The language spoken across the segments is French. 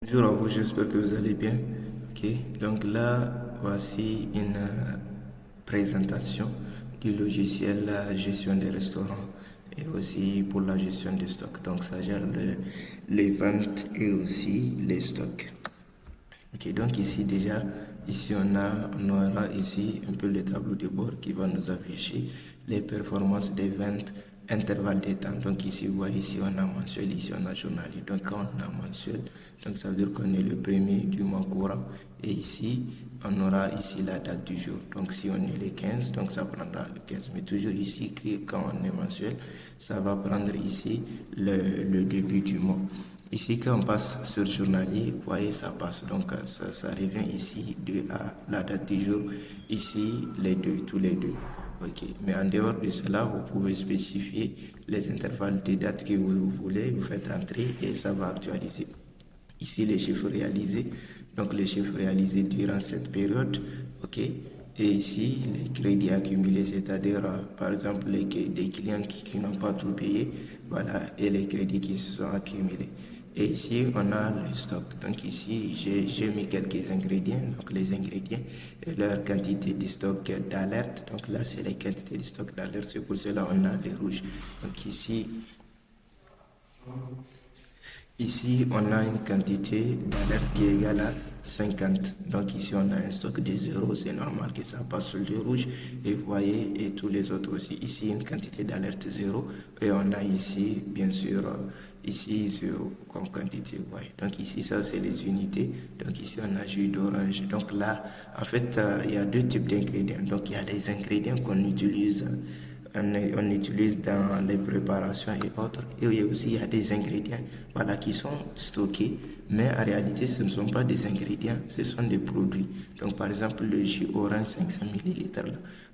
Bonjour à vous, j'espère que vous allez bien. Ok, donc là, voici une présentation du logiciel la gestion des restaurants et aussi pour la gestion des stocks. Donc ça gère les ventes et aussi les stocks. Ok, donc ici déjà, ici on aura ici un peu le tableau de bord qui va nous afficher les performances des ventes, intervalle de temps. Donc ici, vous voyez, ici on a mensuel, ici on a journalier. Donc quand on a mensuel, donc ça veut dire qu'on est le premier du mois courant. Et ici, on aura ici la date du jour. Donc si on est le 15, donc ça prendra le 15. Mais toujours ici, quand on est mensuel, ça va prendre ici le début du mois. Ici, quand on passe sur journalier, vous voyez, ça passe. Donc, ça revient ici à la date du jour. Ici, les deux, tous les deux. Ok. Mais en dehors de cela, vous pouvez spécifier les intervalles de date que vous voulez. Vous faites entrer et ça va actualiser. Ici, les chiffres réalisés. Donc, les chiffres réalisés durant cette période. Ok. Et ici, les crédits accumulés, c'est-à-dire, par exemple, des clients qui n'ont pas tout payé. Voilà. Et les crédits qui se sont accumulés. Et ici, on a le stock. Donc ici, j'ai mis quelques ingrédients. Donc les ingrédients et leur quantité de stock d'alerte. Donc là, c'est les quantités de stock d'alerte. C'est pour cela qu'on a les rouges. Donc ici, on a une quantité d'alerte qui est égale à 50. Donc ici, on a un stock de 0. C'est normal que ça passe sur le rouge. Et vous voyez, et tous les autres aussi. Ici, une quantité d'alerte 0. Et on a ici, bien sûr, ici 0 comme quantité. Vous voyez. Donc ici, ça, c'est les unités. Donc ici, on a jus d'orange. Donc là, en fait, il y a deux types d'ingrédients. Donc il y a les ingrédients qu'on utilise on utilise dans les préparations et autres. Et aussi, il y a des ingrédients voilà, qui sont stockés, mais en réalité, ce ne sont pas des ingrédients, ce sont des produits. Donc, par exemple, le jus orange 500 millilitres, là,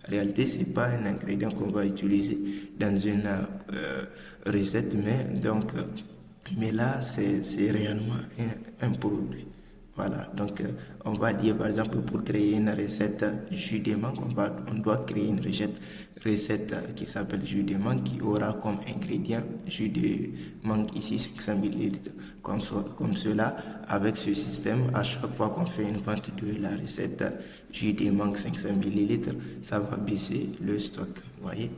en réalité, ce n'est pas un ingrédient qu'on va utiliser dans une recette, mais là, c'est réellement un produit. Voilà, donc on va dire par exemple pour créer une recette jus de mangue, on doit créer une recette qui s'appelle jus de mangue qui aura comme ingrédient jus de mangue ici 500 millilitres. Comme cela, avec ce système, à chaque fois qu'on fait une vente de la recette jus de mangue 500 millilitres, ça va baisser le stock, vous voyez.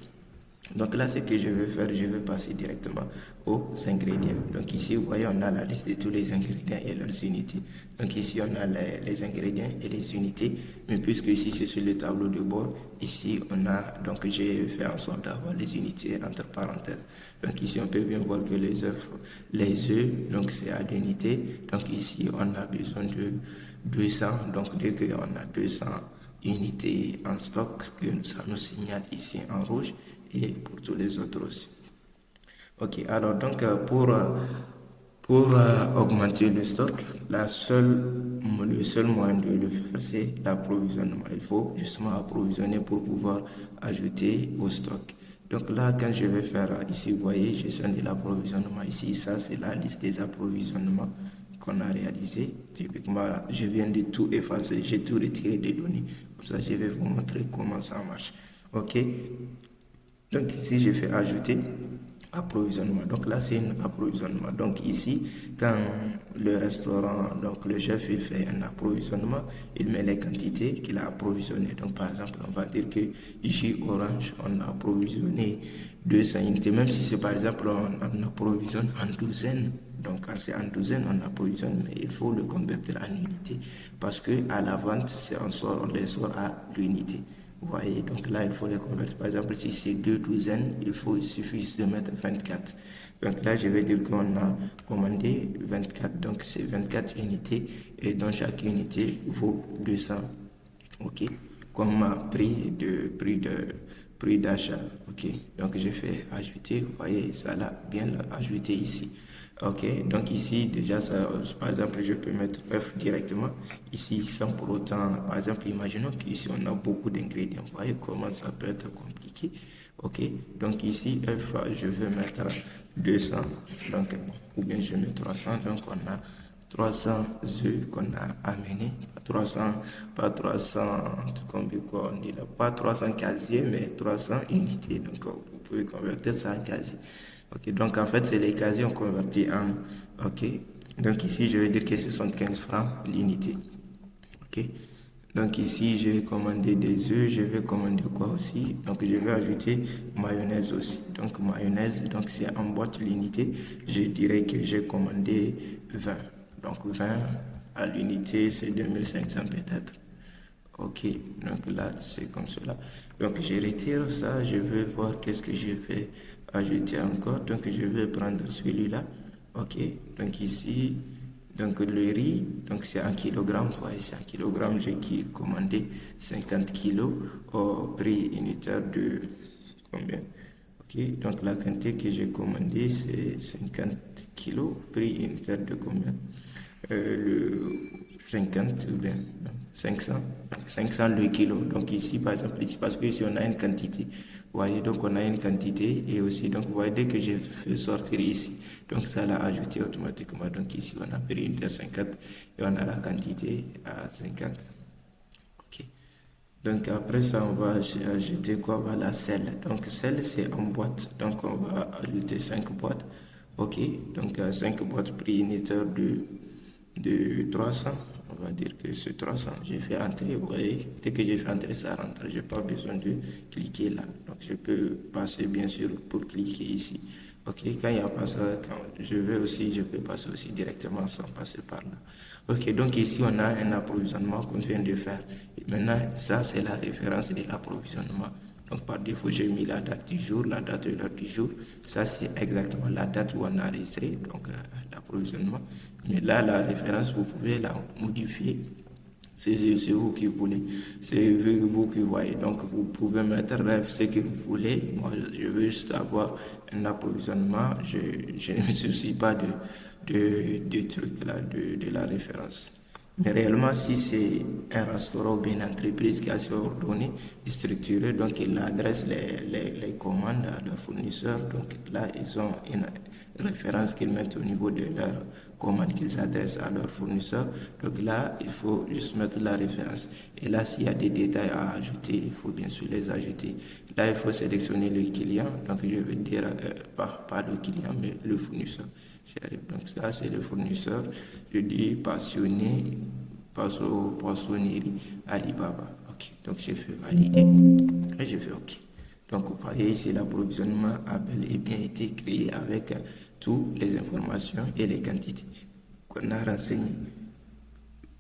Donc là, ce que je vais faire, je vais passer directement aux ingrédients. Donc ici, vous voyez, on a la liste de tous les ingrédients et leurs unités. Donc ici, on a les ingrédients et les unités. Mais puisque ici, c'est sur le tableau de bord, ici, on a, donc j'ai fait en sorte d'avoir les unités entre parenthèses. Donc ici, on peut bien voir que les œufs, donc c'est à l'unité. Donc ici, on a besoin de 200. Donc dès qu'on a 200 unités en stock, que ça nous signale ici en rouge et pour tous les autres aussi. Ok, alors donc pour augmenter le stock, le seul moyen de le faire, c'est l'approvisionnement. Il faut justement approvisionner pour pouvoir ajouter au stock. Donc là, quand je vais faire ici, vous voyez, gestion de l'approvisionnement. Ici, ça, c'est la liste des approvisionnements qu'on a réalisé. Typiquement, je viens de tout effacer, j'ai tout retiré des données. Comme ça, je vais vous montrer comment ça marche. Ok. Donc ici, je fais ajouter approvisionnement. Donc là, c'est un approvisionnement. Donc ici, quand le restaurant, donc le chef, il fait un approvisionnement, il met les quantités qu'il a approvisionnées. Donc par exemple, on va dire que ici, Orange, on a approvisionné 200 unités. Même si c'est par exemple, on approvisionne en douzaine. Donc quand c'est en douzaine, on approvisionne, mais il faut le convertir en unité. Parce que à la vente, on les sort à l'unité. Vous voyez, donc là, il faut les convertir. Par exemple, si c'est deux douzaines, il suffit juste de mettre 24. Donc là, je vais dire qu'on a commandé 24. Donc c'est 24 unités et dans chaque unité vaut 200. Ok, comme prix d'achat. Ok, donc je fais ajouter. Vous voyez, ça là, bien ajouté ici. Ok, donc ici déjà, par exemple, je peux mettre œuf directement ici sans pour autant, par exemple, imaginons qu'ici on a beaucoup d'ingrédients. Vous voyez comment ça peut être compliqué. Ok, donc ici œuf, je vais mettre 200, donc, ou bien je mets 300, donc on a 300 œufs qu'on a amenés, pas 300, combien quoi on dit là, pas 300 casiers, mais 300 unités. Donc vous pouvez convertir ça en casier. Ok, donc en fait, c'est les casiers on convertit en. Ok, Donc ici, je vais dire que ce sont 15 francs l'unité. Ok. Donc ici, j'ai commandé des œufs. Je vais commander quoi aussi? Donc je vais ajouter mayonnaise aussi. Donc mayonnaise, donc c'est en boîte l'unité. Je dirais que j'ai commandé 20. Donc 20 à l'unité, c'est 2500 peut-être. Ok, donc là, c'est comme cela. Donc, je retire ça. Je vais voir qu'est-ce que je vais ajouter encore. Donc, je vais prendre celui-là. Ok, donc ici, donc le riz, donc c'est en kilogrammes. Ouais, c'est en kilogrammes. J'ai commandé 50 kilos au prix unitaire de combien? Ok, donc la quantité que j'ai commandée, c'est 50 kilos, prix unitaire de combien? Le 50 ou bien 500, donc 500 le kilo. Donc ici, par exemple, ici, parce que ici, on a une quantité. Vous voyez, donc on a une quantité et aussi, donc vous voyez, dès que je fais sortir ici, donc ça l'a ajouté automatiquement. Donc ici, on a pris une 50 et on a la quantité à 50. Ok. Donc après ça, on va ajouter quoi? Voilà, sel. Donc sel, c'est en boîte. Donc on va ajouter 5 boîtes. Ok. Donc 5 boîtes prix unitaire de 300. On va dire que c'est 300. J'ai fait entrer, vous voyez. Dès que j'ai fait entrer, ça rentre. Je n'ai pas besoin de cliquer là. Donc je peux passer bien sûr pour cliquer ici. Ok, quand il n'y a pas ça, quand je veux aussi, je peux passer aussi directement sans passer par là. Ok, donc ici on a un approvisionnement qu'on vient de faire. Et maintenant, ça c'est la référence de l'approvisionnement. Donc par défaut, j'ai mis la date du jour, la date et l'heure du jour. Ça c'est exactement la date où on a enregistré donc l'approvisionnement. Mais là, la référence, vous pouvez la modifier. C'est vous qui voulez. C'est vous qui voyez. Donc, vous pouvez mettre ce que vous voulez. Moi, je veux juste avoir un approvisionnement. Je ne me soucie pas de trucs là, de la référence. Mais réellement, si c'est un restaurant ou bien une entreprise qui est assez ordonnée et structurée, donc ils adressent les commandes à leurs fournisseurs. Donc là, ils ont une référence qu'ils mettent au niveau de leurs commandes qu'ils adressent à leurs fournisseurs. Donc là, il faut juste mettre la référence. Et là, s'il y a des détails à ajouter, il faut bien sûr les ajouter. Là, il faut sélectionner le client. Donc je vais dire, pas le client, mais le fournisseur. Donc ça, c'est le fournisseur. Je dis passionné, poissonnerie Alibaba. Ok, donc j'ai fait valider et j'ai fait OK. Donc vous voyez ici, l'approvisionnement a bel et bien été créé avec toutes les informations et les quantités qu'on a renseignées.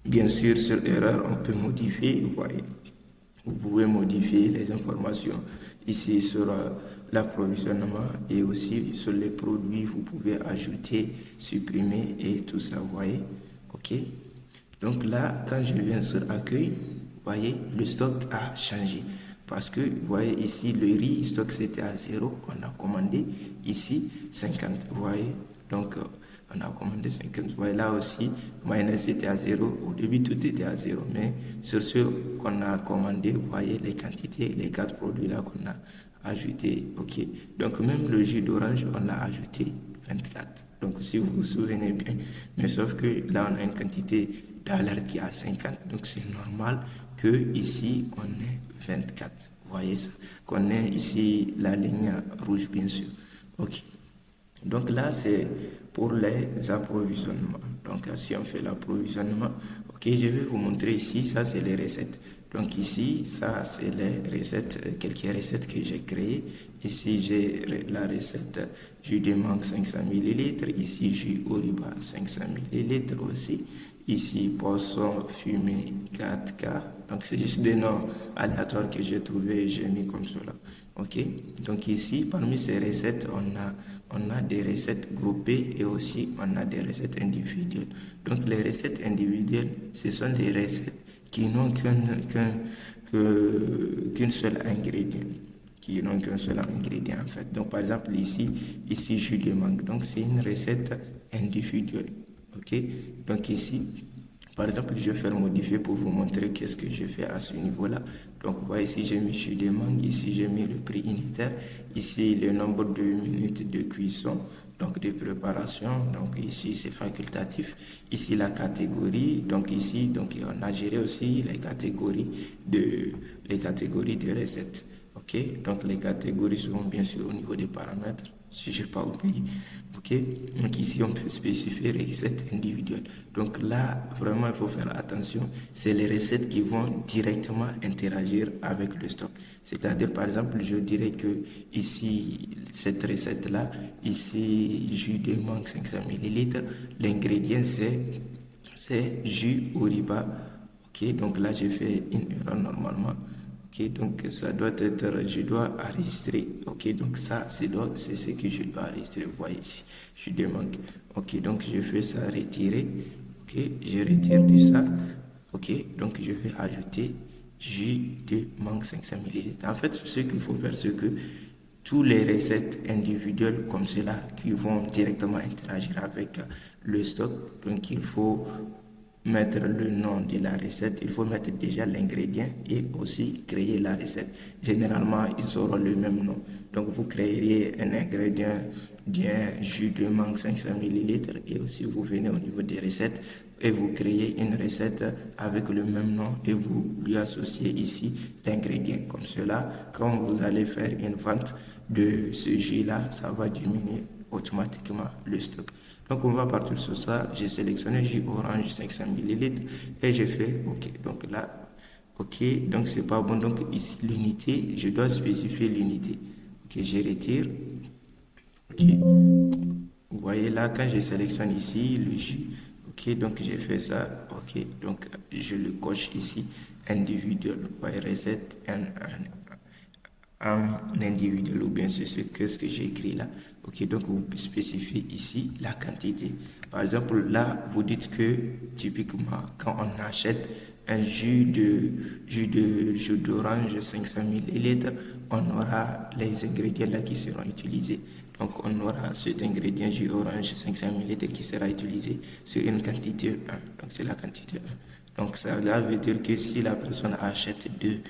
Bien sûr, sur erreur, on peut modifier, vous voyez. Vous pouvez modifier les informations ici sur l'approvisionnement et aussi sur les produits. Vous pouvez ajouter, supprimer et tout ça, vous voyez. OK. Donc là, quand je viens sur accueil, vous voyez, le stock a changé. Parce que, vous voyez ici, le riz, stock c'était à 0. On a commandé ici 50. Vous voyez, donc on a commandé 50. Vous voyez là aussi, mayonnaise était à 0. Au début, tout était à 0. Mais sur ce qu'on a commandé, vous voyez les quantités, les 4 produits là qu'on a ajoutés. OK. Donc même le jus d'orange, on l'a ajouté 24. Donc si vous vous souvenez bien. Mais sauf que là, on a une quantité d'alerte qui est à 50. Donc c'est normal que ici, on ait 24. Vous voyez ça? Qu'on ait ici la ligne rouge, bien sûr. OK. Donc là, c'est pour les approvisionnements. Donc si on fait l'approvisionnement, ok, je vais vous montrer ici, ça c'est les recettes. Donc ici, ça c'est les recettes, quelques recettes que j'ai créées. Ici, j'ai la recette jus de mangue 500 ml. Ici, jus Oriba 500 ml aussi. Ici, poisson fumé 4K. Donc c'est juste des noms aléatoires que j'ai trouvé et j'ai mis comme cela. Ok, donc ici, parmi ces recettes, on a des recettes groupées et aussi on a des recettes individuelles. Donc les recettes individuelles, ce sont des recettes qui n'ont qu'un seul ingrédient. Qui n'ont qu'un seul ingrédient en fait. Donc par exemple ici jus de mangue. Donc c'est une recette individuelle. Ok, donc ici, par exemple, je vais faire modifier pour vous montrer qu'est-ce que je fais à ce niveau-là. Donc, vous voyez ici, j'ai mis jus de mangue. Ici, j'ai mis le prix unitaire. Ici, le nombre de minutes de cuisson, donc de préparation. Donc, ici, c'est facultatif. Ici, la catégorie. Donc, ici, donc, on a géré aussi les catégories de recettes. OK? Donc, les catégories seront bien sûr au niveau des paramètres. si je n'ai pas oublié. Ok, donc ici on peut spécifier recettes individuelles. Donc là, vraiment, il faut faire attention. C'est les recettes qui vont directement interagir avec le stock. C'est-à-dire, par exemple, je dirais que ici, cette recette-là, ici, jus de mangue 500 millilitres, l'ingrédient c'est jus Oriba. Ok, donc là, j'ai fait une erreur normalement. Ok, donc ça doit être, je dois enregistrer. Ok, donc ça, c'est ce que je dois enregistrer. Vous voyez ici, je demande. Ok, donc je fais ça retirer. Ok, je retire de ça. Ok, donc je vais ajouter jus de mangue 500 millilitres. En fait, ce qu'il faut faire, c'est que tous les recettes individuelles comme cela qui vont directement interagir avec le stock, donc il faut mettre le nom de la recette, il faut mettre déjà l'ingrédient et aussi créer la recette. Généralement, ils auront le même nom. Donc, vous créeriez un ingrédient d'un jus de mangue 500 millilitres et aussi vous venez au niveau des recettes et vous créez une recette avec le même nom et vous lui associez ici l'ingrédient. Comme cela, quand vous allez faire une vente de ce jus-là, ça va diminuer automatiquement le stock. Donc on va partir sur ça. J'ai sélectionné jus orange 500 millilitres et j'ai fait OK. Donc là, OK, donc c'est pas bon. Donc ici l'unité, je dois spécifier l'unité. OK, je retire. OK. Vous voyez là, quand je sélectionne ici le jus, OK, donc j'ai fait ça. OK, donc je le coche ici, individuel. Vous voyez, recette en individuel ou bien c'est ce que j'ai écrit là. Ok, donc vous spécifiez ici la quantité. Par exemple, là, vous dites que typiquement, quand on achète un jus d'orange 500 millilitres, on aura les ingrédients là qui seront utilisés. Donc, on aura cet ingrédient jus orange 500 millilitres qui sera utilisé sur une quantité 1. Donc, c'est la quantité 1. Donc, ça veut dire que si la personne achète deux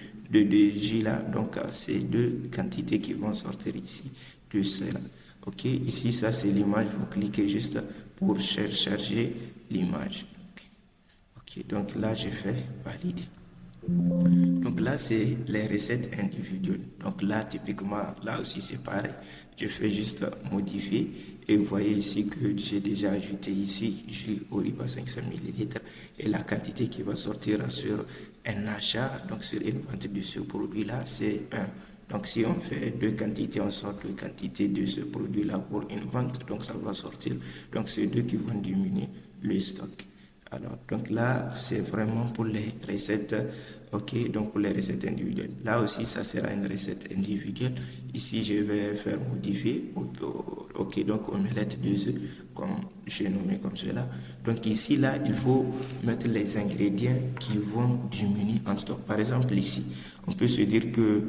jus là, donc c'est deux quantités qui vont sortir ici de cela. Ok, ici ça c'est l'image, vous cliquez juste pour charger l'image. Ok, donc là j'ai fait valider. Donc là c'est les recettes individuelles. Donc là typiquement, là aussi c'est pareil. Je fais juste modifier et vous voyez ici que j'ai déjà ajouté ici jus Oriba 500 millilitres et la quantité qui va sortir sur un achat, donc sur une vente de ce produit-là, c'est 1. Donc si on fait deux quantités, on sort deux quantités de ce produit-là pour une vente, donc ça va sortir. Donc c'est deux qui vont diminuer le stock. Alors, donc là, c'est vraiment pour les recettes, ok, donc pour les recettes individuelles. Là aussi, ça sera une recette individuelle. Ici, je vais faire modifier, ok, donc omelette 2 œufs, comme j'ai nommé comme cela. Donc ici, là, il faut mettre les ingrédients qui vont diminuer en stock. Par exemple, ici, on peut se dire que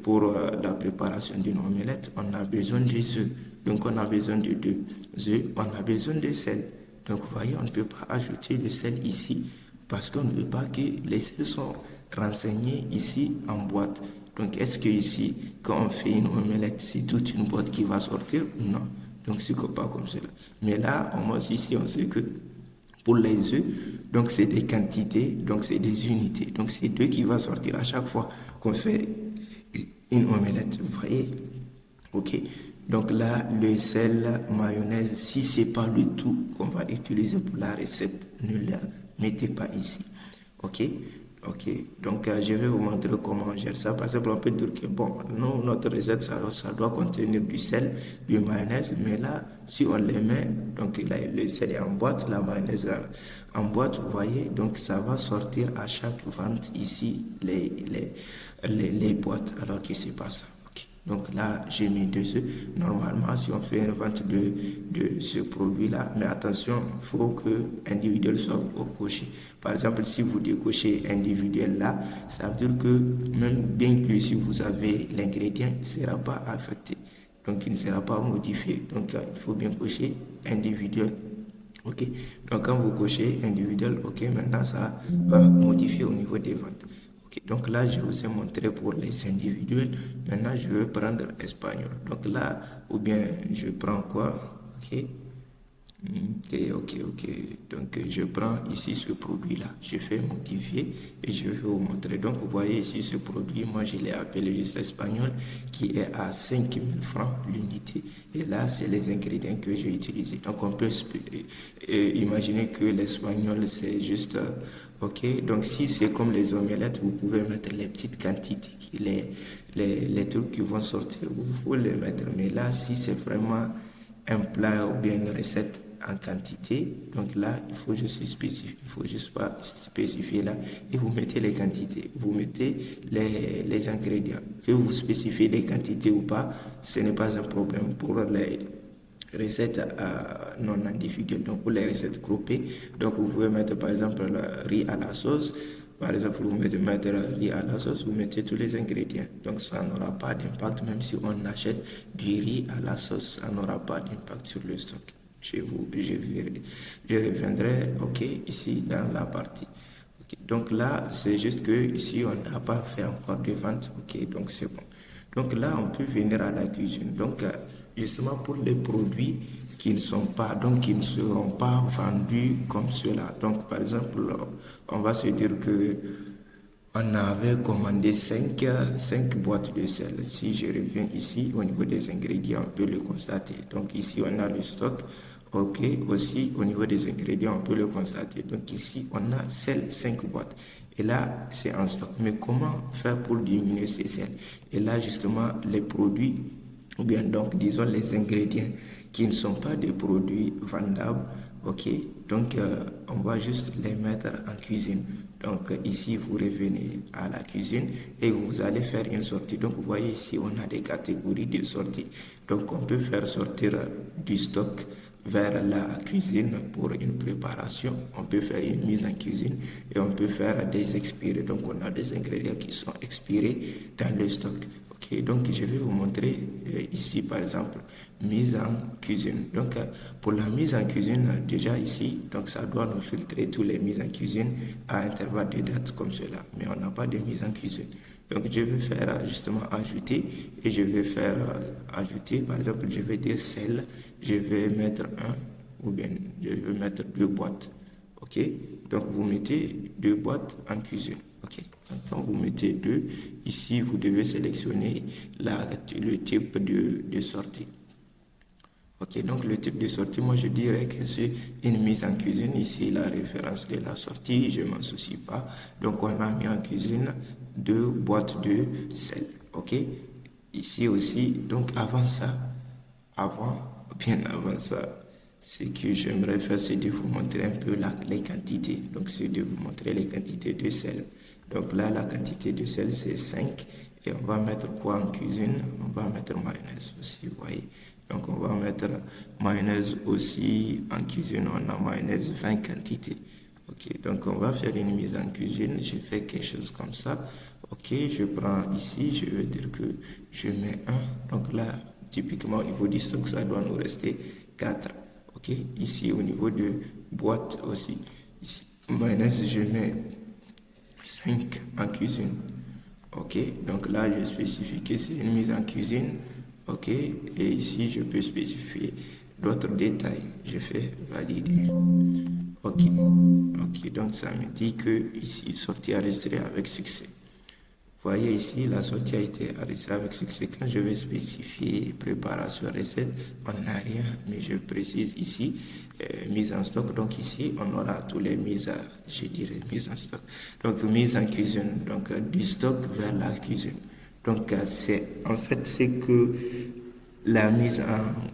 pour la préparation d'une omelette, on a besoin des œufs. Donc, on a besoin de 2 œufs, on a besoin de sel. Donc, vous voyez, on ne peut pas ajouter le sel ici parce qu'on ne veut pas que les sels sont renseignés ici en boîte. Donc, est-ce que ici, quand on fait une omelette, c'est toute une boîte qui va sortir? Non. Donc, c'est pas comme cela. Mais là, au moins ici, on sait que pour les œufs, donc c'est des quantités, donc c'est des unités. Donc, c'est 2 qui va sortir à chaque fois qu'on fait une omelette. Vous voyez? OK. Donc là, le sel, mayonnaise, si ce n'est pas le tout qu'on va utiliser pour la recette, ne la mettez pas ici. Ok? Ok. Donc je vais vous montrer comment on gère ça. Par exemple, on peut dire que bon, nous, notre recette, ça doit contenir du sel, du mayonnaise, mais là, si on les met, donc là, le sel est en boîte, la mayonnaise en boîte, vous voyez, donc ça va sortir à chaque vente ici les boîtes, alors que c'est pas ça. Donc là, j'ai mis 2 œufs. Normalement, si on fait une vente de ce produit-là, mais attention, il faut que individuel soit coché. Par exemple, si vous décochez individuel là, ça veut dire que même bien que si vous avez l'ingrédient, il ne sera pas affecté. Donc, il ne sera pas modifié. Donc, il faut bien cocher individuel. Ok. Donc, quand vous cochez individuel, ok, maintenant, ça va modifier au niveau des ventes. Donc là, je vous ai montré pour les individuels. Maintenant, je vais prendre espagnol. Donc là, ou bien je prends quoi? Ok. Ok. Donc, je prends ici ce produit-là. Je fais modifier et je vais vous montrer. Donc, vous voyez ici ce produit. Moi, je l'ai appelé juste espagnol qui est à 5 000 francs l'unité. Et là, c'est les ingrédients que j'ai utilisés. Donc, on peut imaginer que l'espagnol, c'est juste... ok. Donc, si c'est comme les omelettes, vous pouvez mettre les petites quantités, les trucs qui vont sortir. Vous pouvez les mettre. Mais là, si c'est vraiment un plat ou bien une recette en quantité. Donc là, il faut juste spécifier, il faut juste pas spécifier là. Et vous mettez les quantités, vous mettez les ingrédients. Que vous spécifiez les quantités ou pas, ce n'est pas un problème pour les recettes non individuelles. Donc pour les recettes groupées, donc vous pouvez mettre par exemple le riz à la sauce. Par exemple, vous mettez le riz à la sauce, vous mettez tous les ingrédients. Donc ça n'aura pas d'impact, même si on achète du riz à la sauce, ça n'aura pas d'impact sur le stock. Je reviendrai, ok, ici dans la partie. Okay. Donc là, c'est juste que ici, on n'a pas fait encore de vente. Ok, donc c'est bon. Donc là, on peut venir à la cuisine. Donc, justement pour les produits qui ne sont pas, donc qui ne seront pas vendus comme cela. Donc, par exemple, on va se dire que on avait commandé 5 boîtes de sel. Si je reviens ici, au niveau des ingrédients, on peut le constater. Donc ici, on a le stock. Ok, aussi au niveau des ingrédients, on peut le constater. Donc ici, on a sel 5 boîtes. Et là, c'est en stock. Mais comment faire pour diminuer ces sels? Et là, justement, les produits, ou bien donc, disons, les ingrédients qui ne sont pas des produits vendables, ok, donc on va juste les mettre en cuisine. Donc ici, vous revenez à la cuisine et vous allez faire une sortie. Donc vous voyez ici, on a des catégories de sorties. Donc on peut faire sortir du stock vers la cuisine pour une préparation. On peut faire une mise en cuisine et on peut faire des expirés. Donc on a des ingrédients qui sont expirés dans le stock. Ok, donc je vais vous montrer ici par exemple mise en cuisine. Donc pour la mise en cuisine, déjà ici, donc ça doit nous filtrer toutes les mises en cuisine à intervalles de date comme cela. Mais on n'a pas de mise en cuisine. Donc je vais faire justement ajouter et je vais faire ajouter, par exemple, je vais dire sel, je vais mettre un ou bien je vais mettre 2 boîtes. Ok, donc vous mettez 2 boîtes en cuisine. Ok, donc quand vous mettez 2, ici vous devez sélectionner le type de sortie. Ok, donc le type de sortie, moi je dirais que c'est une mise en cuisine. Ici, la référence de la sortie, je ne m'en soucie pas. Donc on a mis en cuisine 2 boîtes de sel. Ok, ici aussi, donc bien avant ça, ce que j'aimerais faire, c'est de vous montrer un peu les quantités. Donc c'est de vous montrer les quantités de sel. Donc là, la quantité de sel, c'est 5. Et on va mettre quoi en cuisine? On va mettre mayonnaise aussi, vous voyez. Donc on va mettre mayonnaise aussi en cuisine. On a mayonnaise 20 quantités. Ok, donc on va faire une mise en cuisine. Je fais quelque chose comme ça. Ok, je prends ici, je vais dire que je mets 1. Donc là, typiquement au niveau du stock, ça doit nous rester 4. Ok, ici au niveau de boîte aussi. Ici, mayonnaise, je mets 5 en cuisine. Ok, donc là, je spécifie que c'est une mise en cuisine. Ok, et ici, je peux spécifier d'autres détails. Je fais valider. Ok, donc ça me dit que ici, sortie enregistrée avec succès. Vous voyez ici, la sortie a été enregistrée avec succès. Quand je vais spécifier préparation recette, on n'a rien, mais je précise ici, mise en stock. Donc ici, on aura toutes les mises en stock. Donc mise en cuisine, donc du stock vers la cuisine. Donc c'est que la mise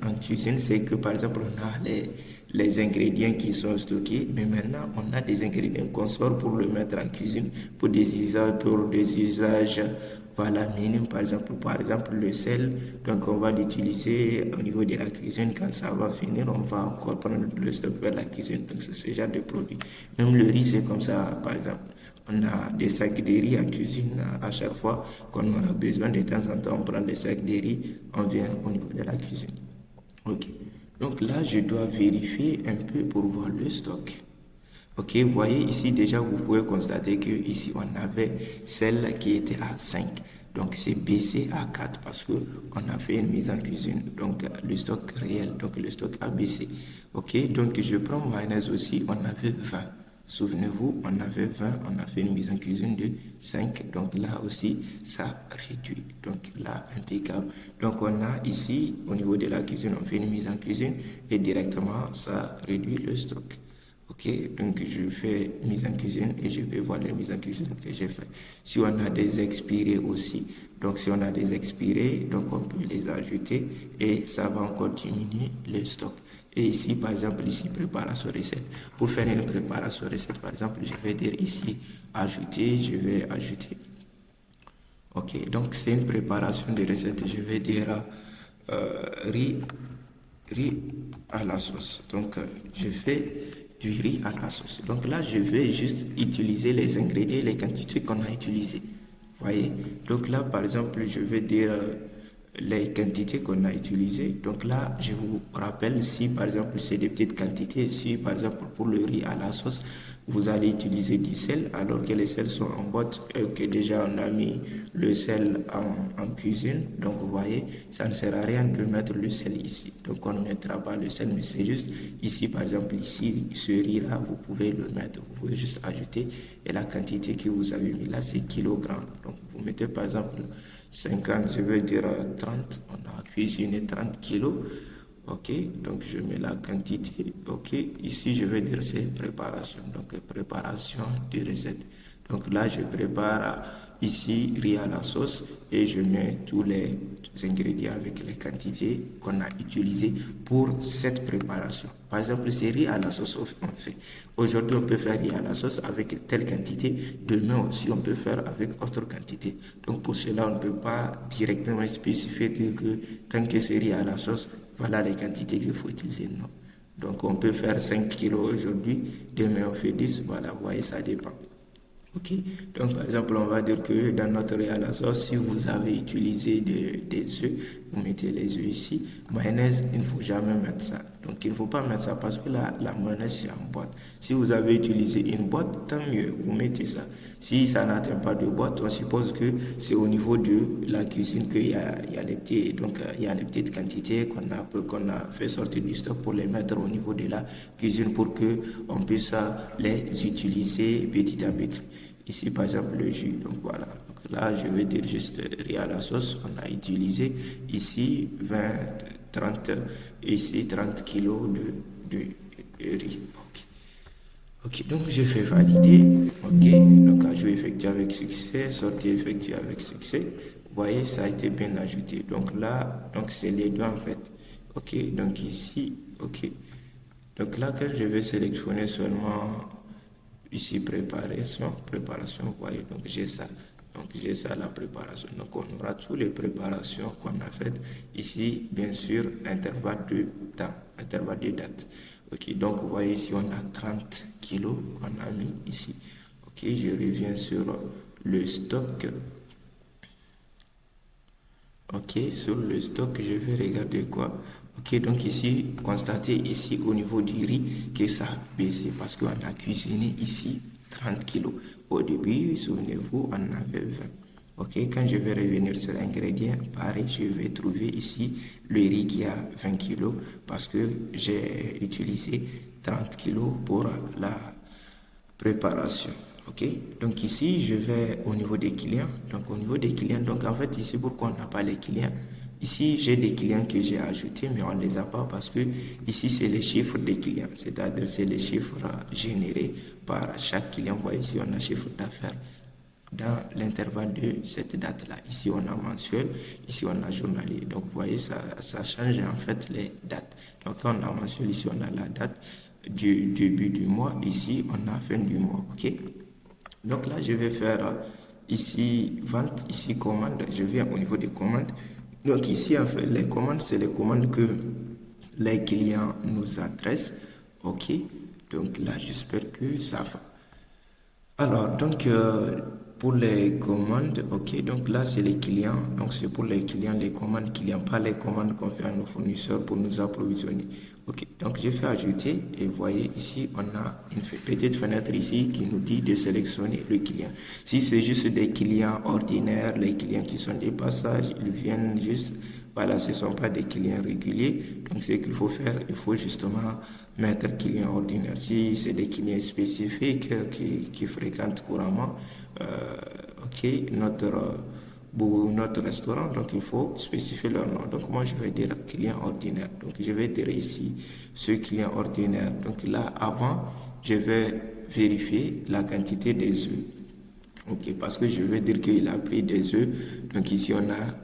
en cuisine, c'est que par exemple, on a les ingrédients qui sont stockés, mais maintenant on a des ingrédients qu'on sort pour le mettre en cuisine pour des usages voilà, minimes. Par exemple le sel, donc on va l'utiliser au niveau de la cuisine. Quand ça va finir, on va encore prendre le stock vers la cuisine. Donc c'est ce genre de produit. Même le riz, c'est comme ça. Par exemple, on a des sacs de riz en cuisine. À chaque fois qu'on aura besoin, de temps en temps, on prend des sacs de riz, on vient au niveau de la cuisine. Ok. Donc là, je dois vérifier un peu pour voir le stock. Ok, vous voyez ici déjà, vous pouvez constater que ici on avait celle qui était à 5. Donc, c'est baissé à 4 parce que on a fait une mise en cuisine. Donc, le stock réel, donc le stock a baissé. OK, donc je prends mayonnaise aussi, on avait 20. Souvenez-vous, on avait 20, on a fait une mise en cuisine de 5. Donc là aussi, ça réduit. Donc là, impeccable. Donc on a ici, au niveau de la cuisine, on fait une mise en cuisine et directement, ça réduit le stock. Ok, donc je fais mise en cuisine et je vais voir les mises en cuisine que j'ai fait. Si on a des expirés aussi, donc si on a des expirés, donc on peut les ajouter et ça va encore diminuer le stock. Et ici, par exemple, ici, préparation recette. Pour faire une préparation recette, par exemple, je vais dire ici, ajouter, je vais ajouter. Ok, donc c'est une préparation de recette. Je vais dire riz à la sauce. Donc, je fais du riz à la sauce. Donc là, je vais juste utiliser les ingrédients, les quantités qu'on a utilisées. Voyez? Donc là, par exemple, je vais dire les quantités qu'on a utilisées. Donc là, je vous rappelle si par exemple c'est des petites quantités, si par exemple pour le riz à la sauce, vous allez utiliser du sel alors que les sels sont en boîte et que déjà on a mis le sel en cuisine. Donc vous voyez, ça ne sert à rien de mettre le sel ici. Donc on ne mettra pas le sel, mais c'est juste ici par exemple ici, ce riz-là, vous pouvez le mettre. Vous pouvez juste ajouter et la quantité que vous avez mis là, c'est kilogrammes. Donc vous mettez par exemple 50, je veux dire 30, on a cuisiné 30 kilos. Ok, donc je mets la quantité. Ok, ici je vais dire c'est préparation. Donc préparation de recette. Donc là je prépare ici riz à la sauce et je mets tous les ingrédients avec les quantités qu'on a utilisées pour cette préparation. Par exemple, c'est riz à la sauce on fait. Aujourd'hui, on peut faire riz à la sauce avec telle quantité. Demain aussi, on peut faire avec autre quantité. Donc pour cela, on ne peut pas directement spécifier que tant que c'est riz à la sauce, voilà les quantités qu'il faut utiliser. Non. Donc on peut faire 5 kilos aujourd'hui, demain on fait 10, voilà, vous voyez, ça dépend. Ok, donc par exemple, on va dire que dans notre riz à la sauce, si vous avez utilisé des œufs, vous mettez les œufs ici. Mayonnaise, il ne faut jamais mettre ça. Donc il ne faut pas mettre ça parce que la mayonnaise c'est en boîte. Si vous avez utilisé une boîte, tant mieux, vous mettez ça. Si ça n'atteint pas de boîte, on suppose que c'est au niveau de la cuisine qu'il y a les petits, donc il y a les petites quantités qu'on a fait sortir du stock pour les mettre au niveau de la cuisine pour que on puisse les utiliser petit à petit. Ici, par exemple, le jus. Donc voilà. Donc là, je vais dire juste riz à la sauce. On a utilisé ici 20, 30, ici 30 kilos de riz. Ok, donc je fais valider. Ok, donc ajout effectué avec succès, sortie effectuée avec succès. Vous voyez, ça a été bien ajouté. Donc là, donc c'est les deux en fait. Ok, donc ici, ok. Donc là, quand je vais sélectionner seulement ici préparation, vous voyez, donc j'ai ça. Donc j'ai ça, la préparation. Donc on aura toutes les préparations qu'on a faites. Ici, bien sûr, intervalle de temps, intervalle de date. Ok, donc vous voyez ici, on a 30 kilos qu'on a mis ici. Ok, je reviens sur le stock. Ok, sur le stock, je vais regarder quoi. Ok, donc ici, constatez ici au niveau du riz que ça a baissé parce qu'on a cuisiné ici 30 kilos. Au début, souvenez-vous, on avait 20. Ok, quand je vais revenir sur l'ingrédient, pareil, je vais trouver ici le riz qui a 20 kilos parce que j'ai utilisé 30 kilos pour la préparation. Ok, donc ici je vais au niveau des clients. Donc au niveau des clients, donc en fait ici pourquoi on n'a pas les clients? Ici j'ai des clients que j'ai ajoutés mais on ne les a pas parce que ici c'est les chiffres des clients, c'est-à-dire c'est les chiffres générés par chaque client. Vous voyez ici on a chiffre d'affaires dans l'intervalle de cette date-là. Ici on a mensuel, ici on a journalier. Donc vous voyez ça change en fait les dates. Donc quand on a mensuel, ici on a la date du début du mois, ici on a fin du mois. Ok. Donc là, je vais faire ici vente, ici commande. Je viens au niveau des commandes. Donc ici, en fait, les commandes, c'est les commandes que les clients nous adressent. Ok. Donc là, j'espère que ça va. Alors, donc, pour les commandes, ok, donc là c'est les clients, donc c'est pour les clients, les commandes clients, pas les commandes qu'on fait à nos fournisseurs pour nous approvisionner. Ok, donc je fais ajouter et vous voyez ici on a une petite fenêtre ici qui nous dit de sélectionner le client. Si c'est juste des clients ordinaires, les clients qui sont des passages, ils viennent juste, voilà, ce ne sont pas des clients réguliers. Donc ce qu'il faut faire, il faut justement mettre client ordinaire. Si c'est des clients spécifiques qui fréquentent couramment, ok, notre restaurant, donc il faut spécifier leur nom. Donc moi je vais dire client ordinaire. Donc je vais dire ici ce client ordinaire. Donc là avant, je vais vérifier la quantité des œufs. Ok, parce que je vais dire qu'il a pris des œufs. Donc ici on a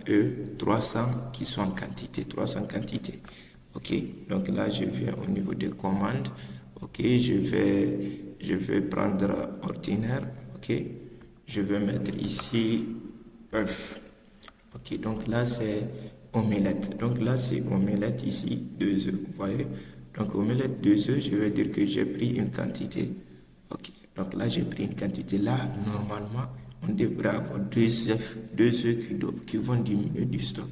300 qui sont en quantité, 300 quantités. Ok, donc là je viens au niveau des commandes. Ok, je vais prendre ordinaire. Ok, je vais mettre ici œuf. Ok, donc là c'est omelette. Donc là c'est omelette ici, 2 œufs. Vous voyez? Donc omelette 2 œufs, je vais dire que j'ai pris une quantité. Ok, donc là j'ai pris une quantité. Là, normalement, on devrait avoir 2 œufs, 2 œufs qui vont diminuer du stock.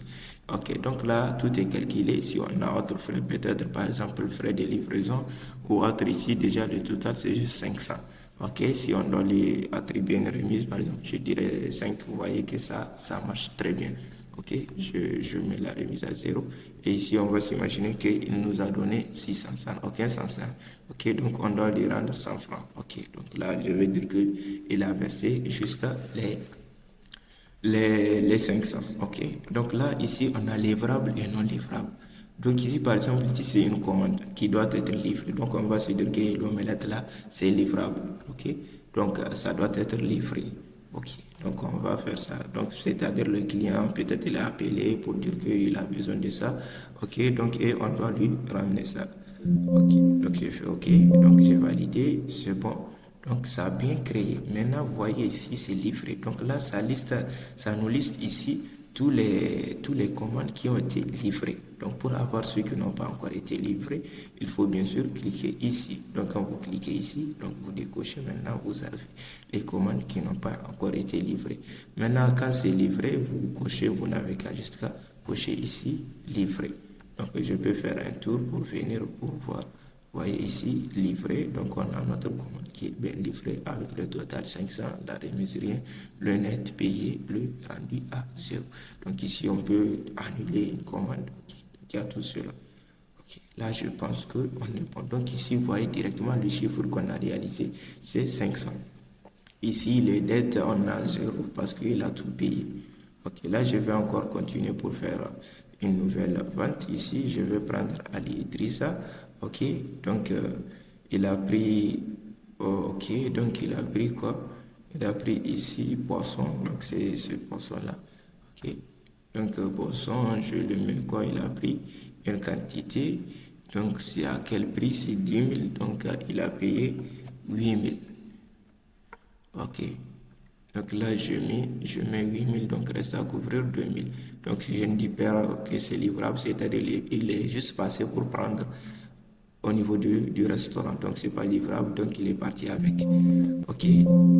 Ok, donc là, tout est calculé. Si on a autre frais, peut-être par exemple le frais de livraison ou autre ici, déjà le total c'est juste 500. Ok, si on doit lui attribuer une remise, par exemple, je dirais 5, vous voyez que ça marche très bien. Ok, je mets la remise à 0. Et ici, on va s'imaginer qu'il nous a donné 600, ça n'a aucun sens. Ok, donc on doit lui rendre 100 francs. Ok, donc là, je vais dire qu'il a versé juste les 500. Ok, donc là, ici, on a livrable et non livrable. Donc ici, par exemple, ici, c'est une commande qui doit être livrée. Donc, on va se dire que l'omelette là, c'est livrable. Ok, donc ça doit être livré. Ok, donc on va faire ça. Donc, c'est-à-dire le client, peut-être il a appelé pour dire qu'il a besoin de ça. Ok, donc et on doit lui ramener ça. Ok, donc j'ai fait OK, donc j'ai validé, c'est bon. Donc ça a bien créé. Maintenant, vous voyez ici, c'est livré. Donc là, ça nous liste ici tous les commandes qui ont été livrées. Donc pour avoir ceux qui n'ont pas encore été livrés, il faut bien sûr cliquer ici. Donc quand vous cliquez ici, donc vous décochez. Maintenant, vous avez les commandes qui n'ont pas encore été livrées. Maintenant, quand c'est livré, vous cochez, vous n'avez qu'à juste cocher ici, livré. Donc je peux faire un tour pour venir pour voir. Vous voyez ici, livré. Donc on a notre commande qui est bien livrée avec le total 500, la remise rien, le net payé, le rendu à 0. Donc ici on peut annuler une commande. Okay. Donc il y a tout cela. Okay. Là je pense qu'on est bon. Donc ici vous voyez directement le chiffre qu'on a réalisé, c'est 500. Ici les dettes on a 0 parce qu'il a tout payé. Ok, là je vais encore continuer pour faire une nouvelle vente. Ici, je vais prendre Ali Idrissa. Ok, donc il a pris. Oh, ok, donc il a pris quoi? Il a pris ici poisson. Donc c'est ce poisson-là. Ok, donc poisson, je le mets quoi? Il a pris une quantité. Donc c'est à quel prix? C'est 10 000. Donc il a payé 8 000. Ok. Donc là, je mets 8 000, donc reste à couvrir 2 000. Donc si je ne dis pas que c'est livrable, c'est-à-dire il est juste passé pour prendre au niveau du restaurant. Donc c'est pas livrable, donc il est parti avec. Ok,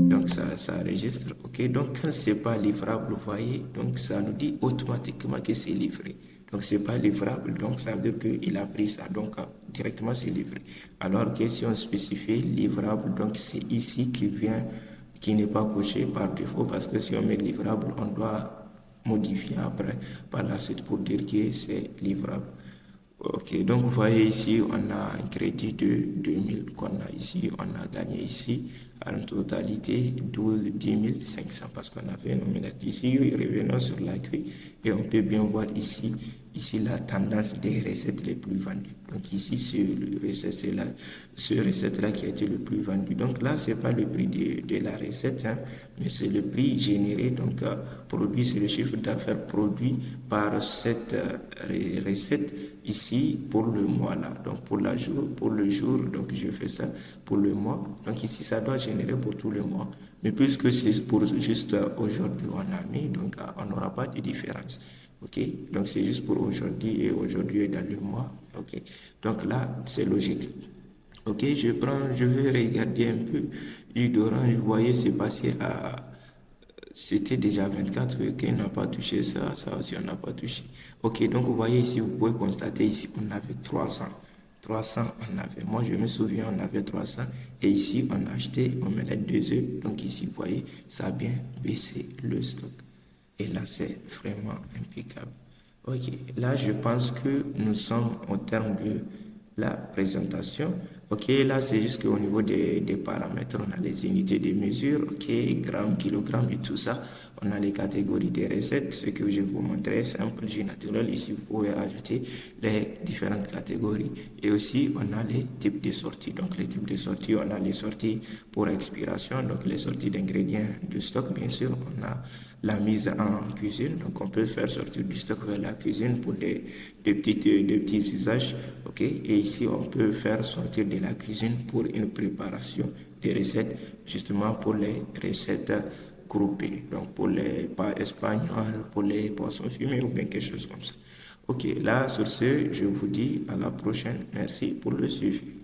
donc ça enregistre. Ok, donc quand c'est pas livrable, vous voyez, donc ça nous dit automatiquement que c'est livré. Donc c'est pas livrable, donc ça veut dire qu'il a pris ça. Donc directement c'est livré. Alors que si on spécifie livrable, donc c'est ici qui n'est pas coché par défaut parce que si on met livrable, on doit modifier après par la suite pour dire que c'est livrable. Ok, donc vous voyez ici, on a un crédit de 2000 qu'on a ici, on a gagné ici en totalité 10 500 parce qu'on a fait une nominate ici. Revenons sur l'accueil et on peut bien voir ici la tendance des recettes les plus vendues. Donc ici, ce recette-là qui a été le plus vendu. Donc là, c'est pas le prix de la recette, hein, mais c'est le prix généré. Donc produit, c'est le chiffre d'affaires produit par cette recette ici pour le mois là. Donc pour le jour, donc je fais ça pour le mois. Donc ici, ça doit générer pour tout le mois. Mais puisque c'est pour juste aujourd'hui, on a mis, donc on n'aura pas de différence. Ok, donc c'est juste pour aujourd'hui et aujourd'hui est dans le mois. Ok, donc là c'est logique. Ok, je vais regarder un peu jus d'orange. Vous voyez, c'est passé à c'était déjà 24, ok, on n'a pas touché ça, ça aussi on n'a pas touché. Ok, donc vous voyez ici, vous pouvez constater ici, on avait 300. 300, on avait, moi je me souviens, on avait 300. Et ici, on a acheté omelette 2 œufs. Donc ici, vous voyez, ça a bien baissé le stock. Et là, c'est vraiment impeccable. Ok, là, je pense que nous sommes au terme de la présentation. Ok, là, c'est juste qu'au niveau des paramètres, on a les unités de mesure, ok, grammes, kilogrammes et tout ça. On a les catégories des recettes, ce que je vous montrais, simple, jus naturel. Ici, vous pouvez ajouter les différentes catégories. Et aussi, on a les types de sorties. Donc, les types de sorties, on a les sorties pour expiration, donc les sorties d'ingrédients de stock, bien sûr. On a la mise en cuisine, donc on peut faire sortir du stock vers la cuisine pour des petits usages, ok. Et ici, on peut faire sortir de la cuisine pour une préparation des recettes, justement pour les recettes groupées, donc pour les pas espagnols, pour les poissons fumés ou bien quelque chose comme ça. Ok, là, sur ce, je vous dis à la prochaine. Merci pour le suivi.